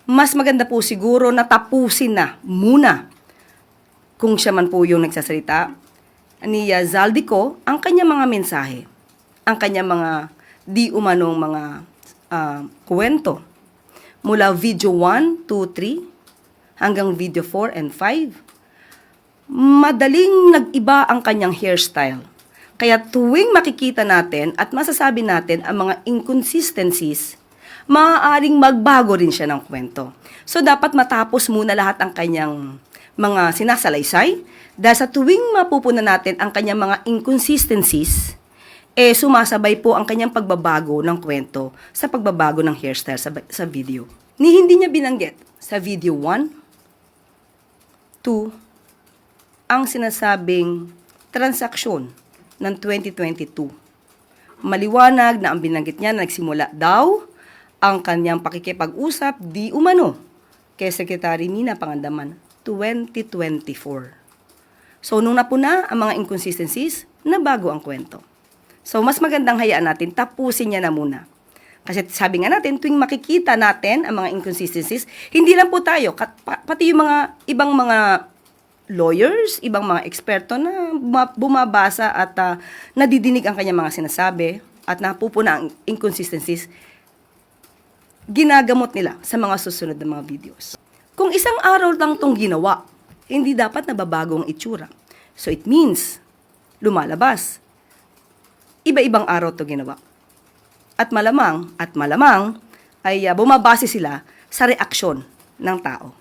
mas maganda po siguro na tapusin na muna kung siya man po yung nagsasalita ni Zaldico ang kanyang mga mensahe, ang kanyang mga di umanong mga kwento mula video 1, 2, 3 hanggang video 4 and 5. Madaling nag-iba ang kanyang hairstyle. Kaya tuwing makikita natin at masasabi natin ang mga inconsistencies, maaaring magbago rin siya ng kwento. So, dapat matapos muna lahat ang kanyang mga sinasalaysay. Dahil sa tuwing mapupunan natin ang kanyang mga inconsistencies, sumasabay po ang kanyang pagbabago ng kwento sa pagbabago ng hairstyle sa video. Hindi niya binanggit sa video 1, 2, ang sinasabing transaksyon ng 2022. Maliwanag na ang binanggit niya na nagsimula daw ang kanyang pakikipag-usap di umano kay Secretary Mina Pangandaman 2024. So, nung napuna ang mga inconsistencies, nabago ang kwento. So, mas magandang hayaan natin, tapusin niya na muna. Kasi sabi nga natin, tuwing makikita natin ang mga inconsistencies, hindi lang po tayo, pati yung mga ibang mga lawyers, ibang mga eksperto na bumabasa at nadidinig ang kanyang mga sinasabi at napupuna ang inconsistencies, ginagamot nila sa mga susunod na mga videos. Kung isang araw lang itong ginawa, hindi dapat nababago ang itsura. So it means, lumalabas. Iba-ibang araw ito ginawa. At malamang ay bumabase sila sa reaksyon ng tao.